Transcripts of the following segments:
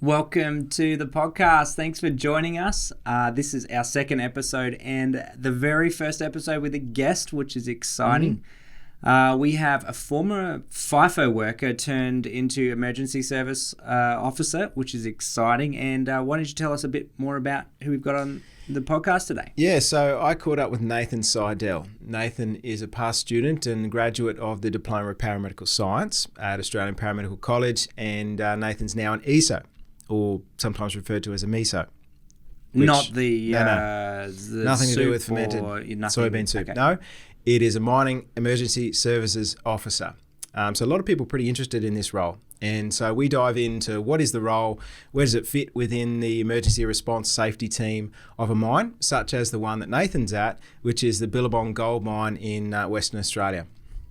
Welcome to the podcast. Thanks for joining us. This is our second episode and the very first episode with a guest, which is exciting. We have a former FIFO worker turned into emergency service officer, which is exciting. And why don't you tell us a bit more about who we've got on the podcast today? Yeah, so I caught up with Nathan Seidel. Nathan is a past student and graduate of the Diploma of Paramedical Science at Australian Paramedical College, and Nathan's now an ESO, or sometimes referred to as a MISO. Not the nothing to do with fermented soybean soup. Okay. No, it is a mining emergency services officer. So a lot of people are pretty interested in this role. And so we dive into what is the role, where does it fit within the emergency response safety team of a mine, such as the one that Nathan's at, which is the Billabong Gold Mine in Western Australia.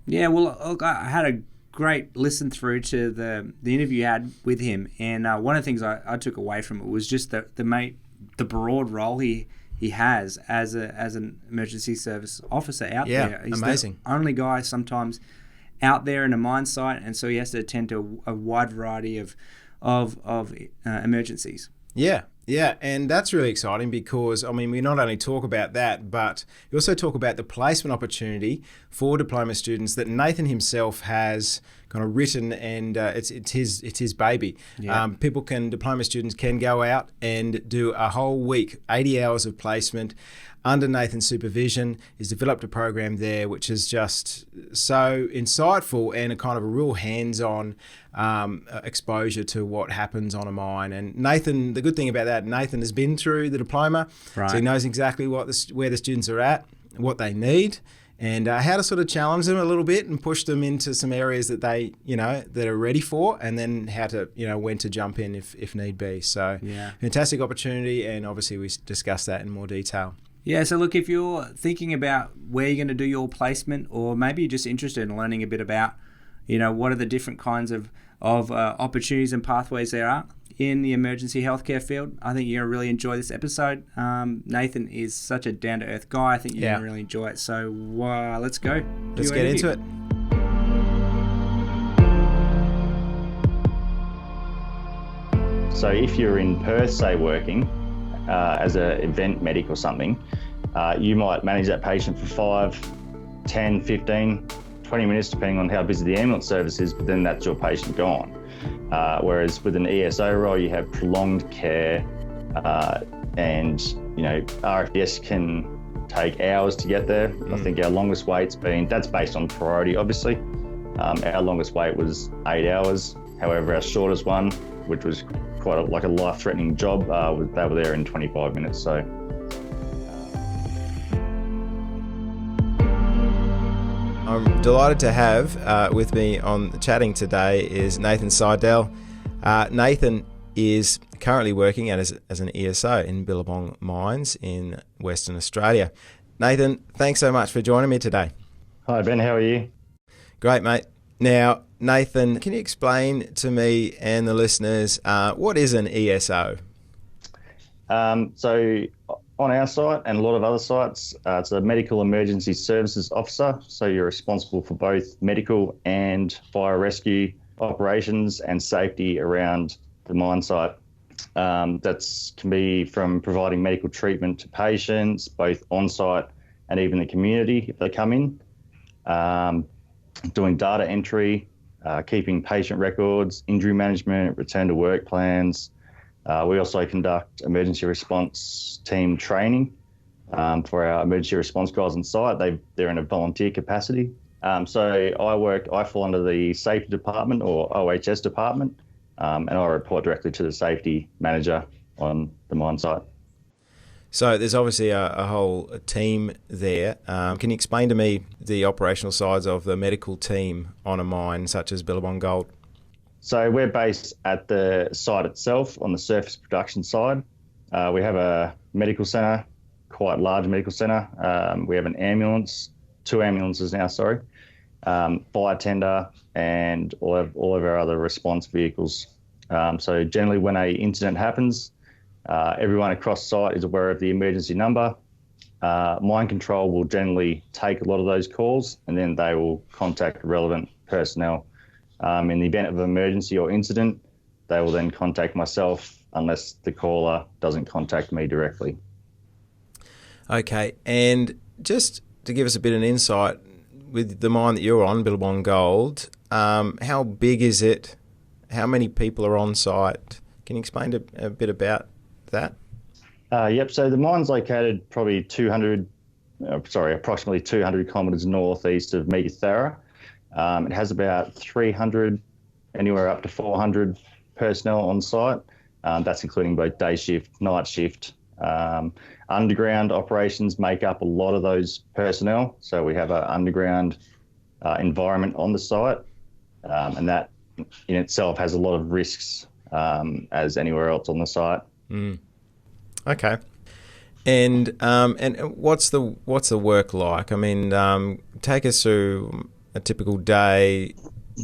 Yeah, well, look, I had a great listen through to the interview you had with him, and one of the things I took away from it was just the broad role he has as an emergency service officer out there. He's amazing. The only guy sometimes out there in a mine site, and so he has to attend to a wide variety of emergencies. Yeah, and that's really exciting because, I mean, we not only talk about that, but we also talk about the placement opportunity for diploma students that Nathan himself has kind of written, and it's his baby. Yeah. Diploma students can go out and do a whole week, 80 hours of placement under Nathan's supervision. He's developed a program there which is just so insightful and a kind of a real hands-on exposure to what happens on a mine. And Nathan, the good thing about that, Nathan has been through the diploma, right. So he knows exactly where the students are at, what they need, and how to sort of challenge them a little bit and push them into some areas that they, that are ready for, and then how to, when to jump in if need be. So yeah. Fantastic opportunity, and obviously we discuss that in more detail. Yeah, so look, if you're thinking about where you're going to do your placement, or maybe you're just interested in learning a bit about, what are the different kinds of opportunities and pathways there are in the emergency healthcare field, I think you're going to really enjoy this episode. Nathan is such a down-to-earth guy. I think you're going to really enjoy it. So let's go. Let's get into it. So if you're in Perth, say, working as an event medic or something, you might manage that patient for 5, 10, 15, 20 minutes, depending on how busy the ambulance service is, but then that's your patient gone. Whereas with an ESO role, you have prolonged care, and RFDS can take hours to get there. I think our longest wait's that's based on priority, obviously. Our longest wait was 8 hours. However, our shortest one, which was quite a life-threatening job, they were there in 25 minutes. So. I'm delighted to have with me on chatting today is Nathan Seidel. Nathan is currently working as an ESO in Billabong Mines in Western Australia. Nathan, thanks so much for joining me today. Hi Ben, how are you? Great, mate. Now, Nathan, can you explain to me and the listeners what is an ESO? So on our site and a lot of other sites, it's a medical emergency services officer. So you're responsible for both medical and fire rescue operations and safety around the mine site. That can be from providing medical treatment to patients, both on site and even the community if they come in, doing data entry, keeping patient records, injury management, return to work plans. We also conduct emergency response team training for our emergency response guys on site. They're in a volunteer capacity. So I fall under the safety department or OHS department, and I report directly to the safety manager on the mine site. So there's obviously a whole team there. Can you explain to me the operational sides of the medical team on a mine such as Billabong Gold? So we're based at the site itself on the surface production side. We have a medical centre, quite large medical centre. We have an ambulance, 2 ambulances now, fire tender, and all of our other response vehicles. So generally when an incident happens, everyone across site is aware of the emergency number. Mine control will generally take a lot of those calls, and then they will contact relevant personnel. In the event of an emergency or incident, they will then contact myself unless the caller doesn't contact me directly. Okay, and just to give us a bit of an insight, with the mine that you're on, Billabong Gold, how big is it? How many people are on site? Can you explain a bit about that? Yep, so the mine's located approximately 200 kilometres northeast of Meekatharra. It has about 300, anywhere up to 400 personnel on site. That's including both day shift, night shift. Underground operations make up a lot of those personnel. So we have an underground environment on the site, and that in itself has a lot of risks as anywhere else on the site. Mm. Okay. And what's the work like? I mean, take us through a typical day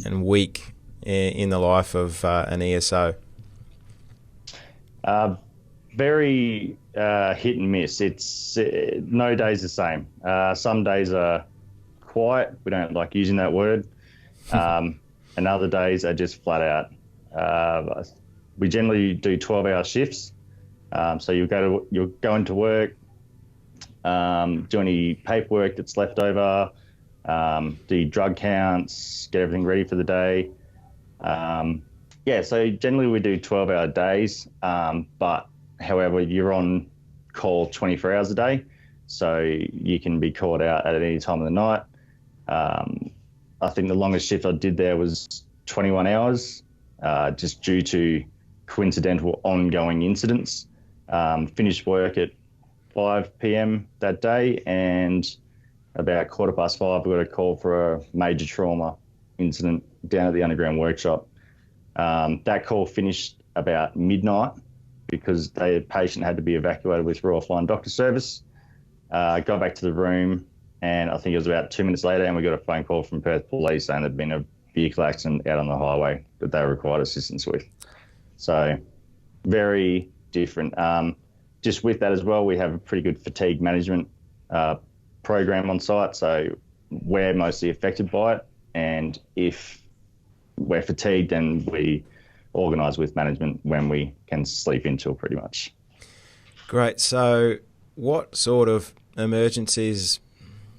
and week in the life of an ESO. Very hit and miss. It's no day's the same. Some days are quiet. We don't like using that word. And other days are just flat out. We generally do 12-hour shifts. So you'll go into work, do any paperwork that's left over, do drug counts, get everything ready for the day. So generally we do 12-hour days, but however, you're on call 24 hours a day, so you can be called out at any time of the night. I think the longest shift I did there was 21 hours, just due to coincidental ongoing incidents. Finished work at 5 p.m. that day, and about 5:15, we got a call for a major trauma incident down at the underground workshop. That call finished about midnight because the patient had to be evacuated with Royal Flying Doctor Service. Got back to the room, and I think it was about 2 minutes later, and we got a phone call from Perth Police saying there'd been a vehicle accident out on the highway that they required assistance with. So very different. Just with that as well, we have a pretty good fatigue management program on site. So we're mostly affected by it. And if we're fatigued, then we organise with management when we can sleep until pretty much. Great. So what sort of emergencies,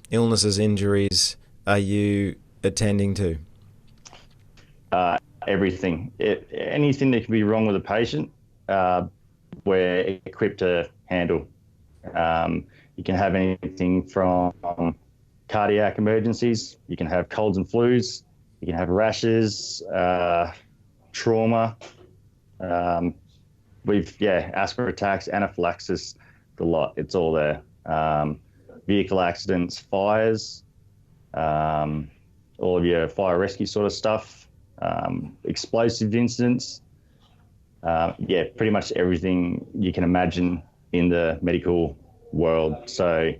illnesses, injuries are you attending to? Everything. Anything that can be wrong with a patient, we're equipped to handle. You can have anything from cardiac emergencies, you can have colds and flus, you can have rashes, trauma, asthma attacks, anaphylaxis, the lot, it's all there. Vehicle accidents, fires, all of your fire rescue sort of stuff, explosive incidents, pretty much everything you can imagine in the medical world. So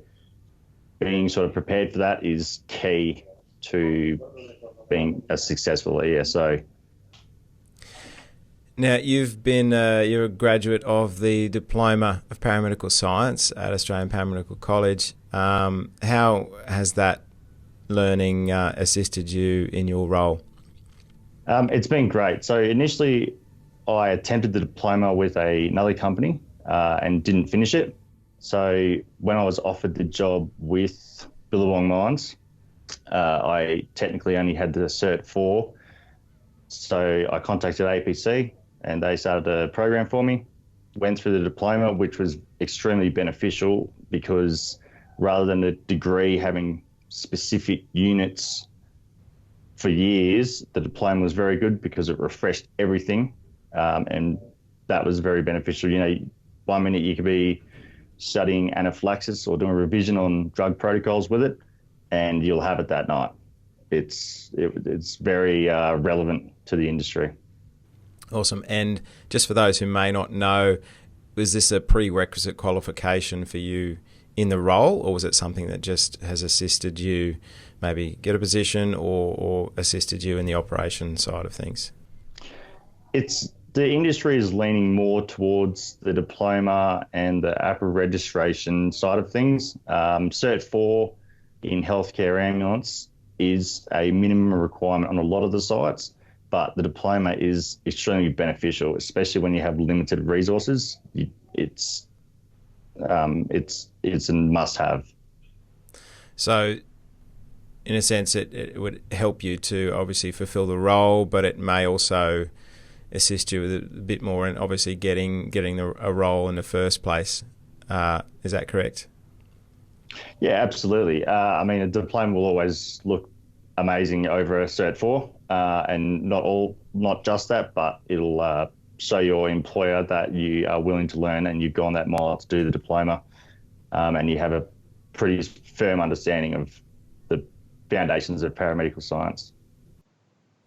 being sort of prepared for that is key to being a successful ESO. Now, you're a graduate of the Diploma of Paramedical Science at Australian Paramedical College. How has that learning assisted you in your role? It's been great. So initially I attempted the diploma with another company and didn't finish it. So when I was offered the job with Billabong Mines, I technically only had the Cert 4. So I contacted APC and they started a program for me, went through the diploma, which was extremely beneficial because rather than a degree having specific units for years, the diploma was very good because it refreshed everything. And that was very beneficial. You know, 1 minute you could be studying anaphylaxis or doing a revision on drug protocols with it, and you'll have it that night. It's very relevant to the industry. Awesome. And just for those who may not know, was this a prerequisite qualification for you in the role, or was it something that just has assisted you maybe get a position or assisted you in the operation side of things? The industry is leaning more towards the diploma and the APRA registration side of things. Cert 4 in healthcare ambulance is a minimum requirement on a lot of the sites, but the diploma is extremely beneficial, especially when you have limited resources. It's a must-have. So, in a sense, it would help you to obviously fulfill the role, but it may also assist you with a bit more in obviously getting a role in the first place. Is that correct? Yeah, absolutely. I mean, a diploma will always look amazing over a Cert 4, and not just that, but it'll show your employer that you are willing to learn and you've gone that mile to do the diploma, and you have a pretty firm understanding of the foundations of paramedical science.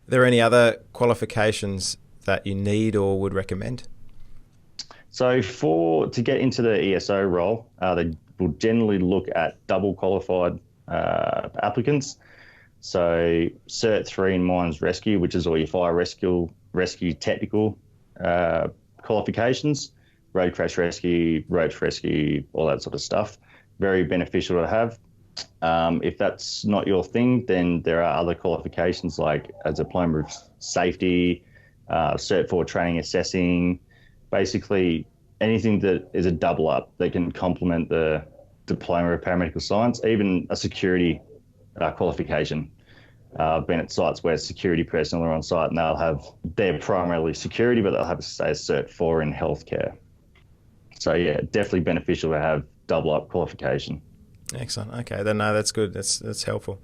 Are there any other qualifications that you need or would recommend? So to get into the ESO role, they will generally look at double qualified applicants. So Cert 3 in Mines Rescue, which is all your fire rescue technical qualifications, road crash rescue, ropes rescue, all that sort of stuff. Very beneficial to have. If that's not your thing, then there are other qualifications like a Diploma of Safety, Cert 4 training assessing, basically anything that is a double up that can complement the Diploma of Paramedical Science, even a security qualification. I've been at sites where security personnel are on site and they're primarily security, but they'll have to say Cert 4 in healthcare. So yeah, definitely beneficial to have double up qualification. Excellent. Okay, then no, that's good. That's helpful.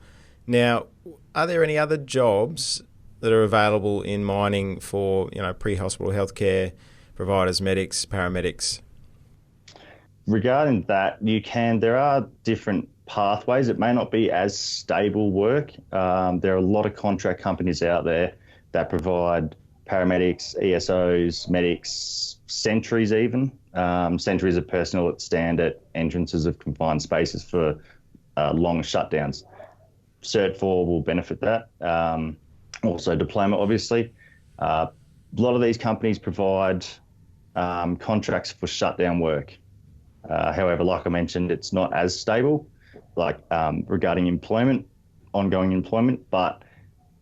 Now, are there any other jobs that are available in mining for pre-hospital healthcare providers, medics, paramedics? Regarding that, there are different pathways. It may not be as stable work. There are a lot of contract companies out there that provide paramedics, ESOs, medics, sentries even. Sentries are personnel that stand at entrances of confined spaces for long shutdowns. Cert 4 will benefit that. Also diploma, obviously. A lot of these companies provide contracts for shutdown work. However, like I mentioned, it's not as stable, regarding ongoing employment. But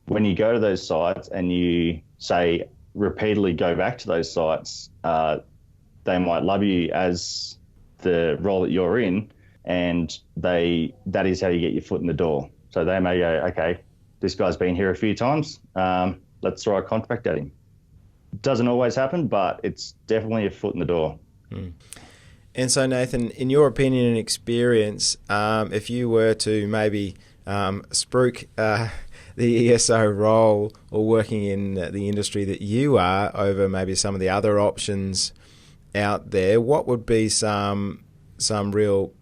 when you go to those sites and you say repeatedly go back to those sites, they might love you as the role that you're in, and that is how you get your foot in the door. So they may go, okay, this guy's been here a few times, let's throw a contract at him. Doesn't always happen, but it's definitely a foot in the door. Mm. And so, Nathan, in your opinion and experience, if you were to maybe spruik the ESO role or working in the industry that you are over maybe some of the other options out there, what would be some real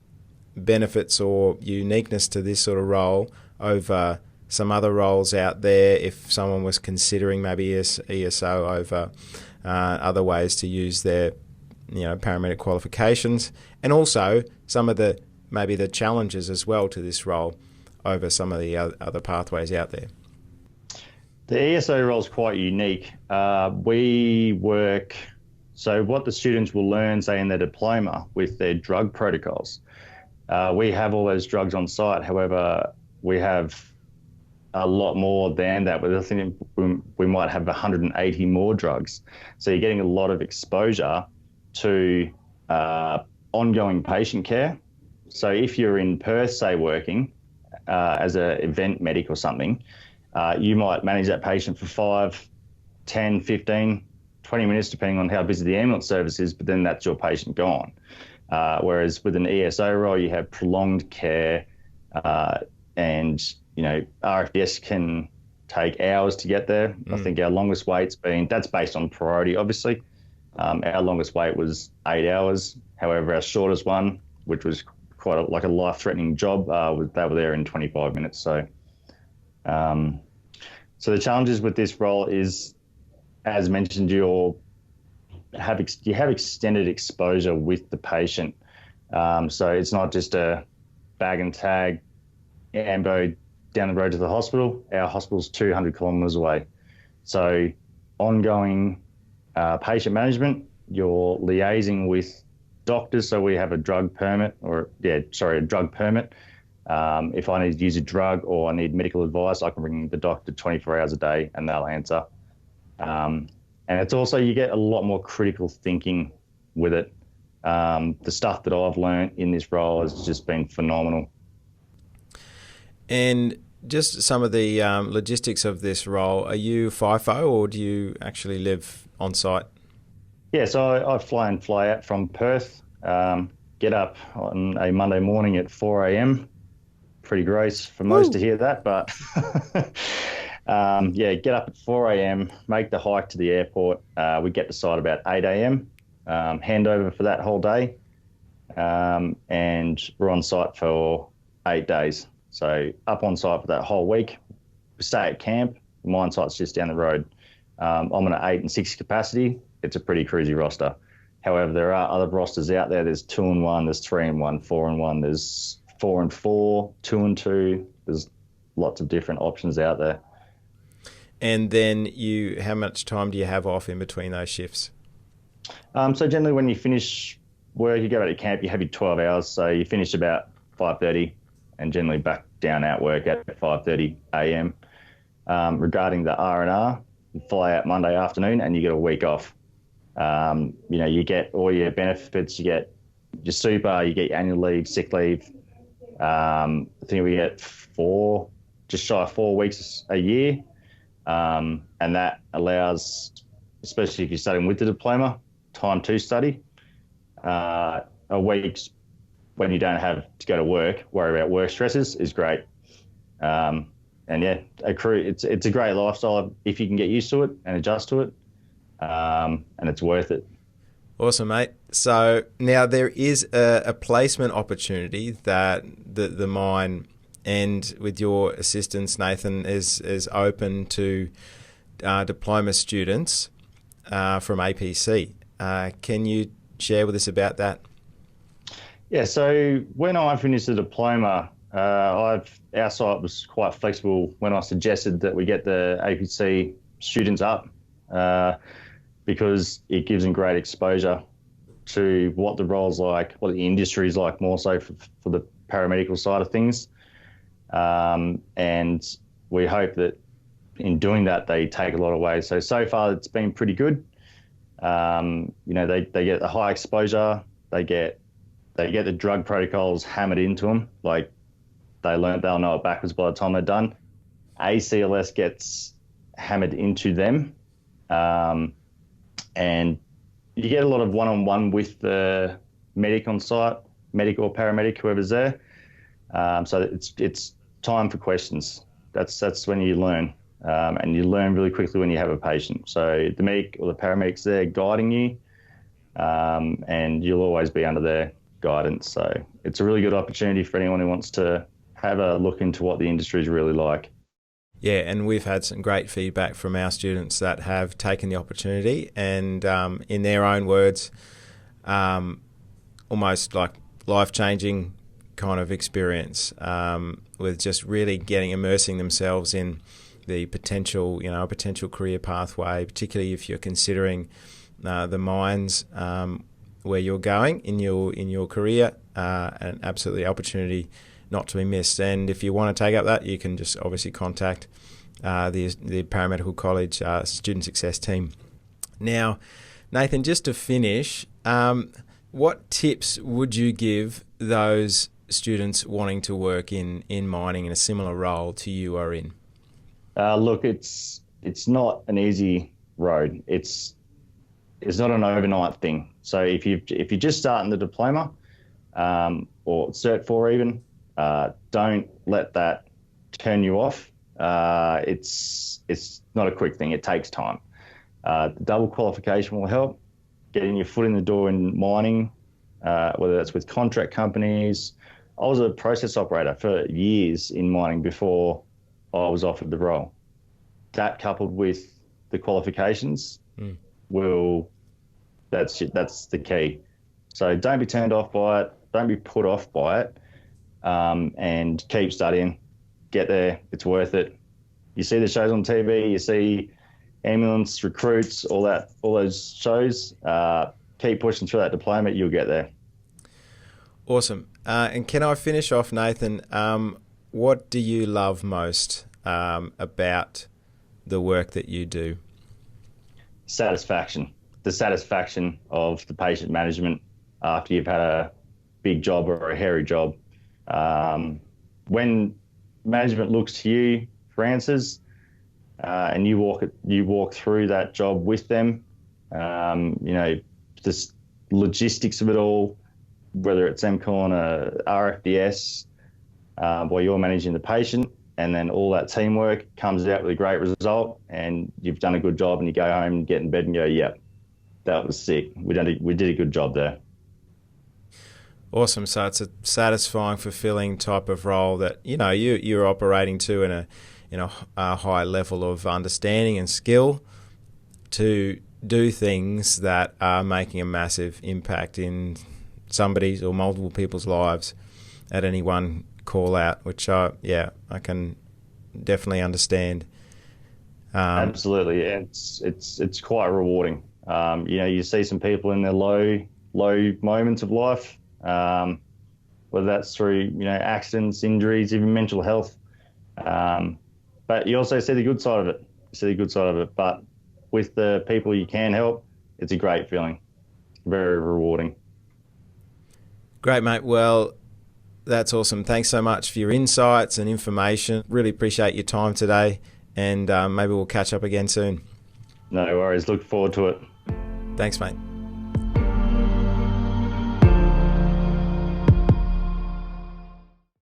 benefits or uniqueness to this sort of role over some other roles out there if someone was considering maybe ESO over other ways to use their paramedic qualifications, and also some of the challenges as well to this role over some of the other pathways out there? The ESO role is quite unique. So what the students will learn, say, in their diploma with their drug protocols. We have all those drugs on site. However, we have a lot more than that. I think we might have 180 more drugs. So you're getting a lot of exposure to ongoing patient care. So if you're in Perth, say, working as an event medic or something, you might manage that patient for 5, 10, 15, 20 minutes, depending on how busy the ambulance service is, but then that's your patient gone. Whereas with an ESO role, you have prolonged care, and RFDS can take hours to get there. I think our longest wait's that's based on priority, obviously. Our longest wait was 8 hours. However, our shortest one, which was quite a life-threatening job, they were there in 25 minutes. So the challenges with this role is, as mentioned, you have extended exposure with the patient. So it's not just a bag and tag, ambo down the road to the hospital. Our hospital's 200 kilometres away. So ongoing patient management, you're liaising with doctors. So we have a drug permit. If I need to use a drug or I need medical advice, I can ring the doctor 24 hours a day and they'll answer. And it's also, you get a lot more critical thinking with it. The stuff that I've learned in this role has just been phenomenal. And just some of the logistics of this role, are you FIFO or do you actually live on site? Yeah, so I fly in, fly out from Perth, get up on a Monday morning at 4 a.m. Pretty gross for most to hear that, but yeah, get up at 4 a.m., make the hike to the airport. We get to site about 8 a.m., handover for that whole day, and we're on site for 8 days. So up on site for that whole week. We stay at camp. The mine site's just down the road. I'm on an 8 and 6 capacity. It's a pretty cruisy roster. However, there are other rosters out there. There's 2 and 1, there's 3 and 1, 4 and 1, there's 4 and 4, 2 and 2. There's lots of different options out there. And then how much time do you have off in between those shifts? So generally when you finish work, you go back to camp, you have your 12 hours. So you finish about 5:30 and generally back down at work at 5:30 a.m. Regarding the R&R, you fly out Monday afternoon and you get a week off. You get all your benefits, you get your super, you get your annual leave, sick leave. I think we get just shy of 4 weeks a year. And that allows, especially if you're studying with the diploma, time to study. A week's when you don't have to go to work, worry about work stresses is great. And yeah, it's a great lifestyle if you can get used to it and adjust to it. And it's worth it. Awesome, mate. So now there is a placement opportunity that the mine, and with your assistance, Nathan, is open to diploma students from APC. Can you share with us about that? Yeah, so when I finished the diploma, our site was quite flexible when I suggested that we get the APC students up because it gives them great exposure to what the role's like, what the industry's like, more so for the paramedical side of things. And we hope that in doing that, they take a lot away. So far it's been pretty good. They get the high exposure, they get the drug protocols hammered into them. Like they'll know it backwards by the time they're done. ACLS gets hammered into them. And you get a lot of one-on-one with the medic on site, medic or paramedic, whoever's there. So it's time for questions. That's when you learn. And you learn really quickly when you have a patient. So the medic or the paramedic's there guiding you, and you'll always be under their guidance. So it's a really good opportunity for anyone who wants to have a look into what the industry is really like. Yeah, and we've had some great feedback from our students that have taken the opportunity and, in their own words, almost like life-changing kind of experience, with just really immersing themselves in the potential career pathway, particularly if you're considering the mines where you're going in your career, an absolutely opportunity not to be missed. And if you want to take up that, you can just obviously contact the Paramedical College Student Success team. Now, Nathan, just to finish, what tips would you give those students wanting to work in mining in a similar role to you are in? Look, it's not an easy road. It's not an overnight thing. So if you're just starting the diploma, or Cert 4 even, don't let that turn you off. It's not a quick thing. It takes time. The double qualification will help. Getting your foot in the door in mining, whether that's with contract companies. I was a process operator for years in mining before I was offered the role. That coupled with the qualifications that's the key. So don't be turned off by it. Don't be put off by it. And keep studying. Get there. It's worth it. You see the shows on TV, you see ambulance, recruits, all those shows. Keep pushing through that diploma, you'll get there. Awesome. And can I finish off, Nathan? What do you love most about the work that you do? satisfaction. The satisfaction of the patient management after you've had a big job or a hairy job. When management looks to you for answers, and you walk through that job with them, the logistics of it all, whether it's them calling a RFDS while you're managing the patient, and then all that teamwork comes out with a great result, and you've done a good job, and you go home and get in bed and go, yeah, that was sick. We did a good job there. Awesome. So it's a satisfying, fulfilling type of role that you're operating to in a high level of understanding and skill to do things that are making a massive impact in somebody's or multiple people's lives at any one call out, which I can definitely understand. Absolutely, it's quite rewarding. You see some people in their low moments of life, whether that's through accidents, injuries, even mental health. But you also see the good side of it. But with the people you can help, it's a great feeling. Very rewarding. Great, mate. Well, that's awesome. Thanks so much for your insights and information. Really appreciate your time today, and maybe we'll catch up again soon. No worries. Look forward to it. Thanks, mate.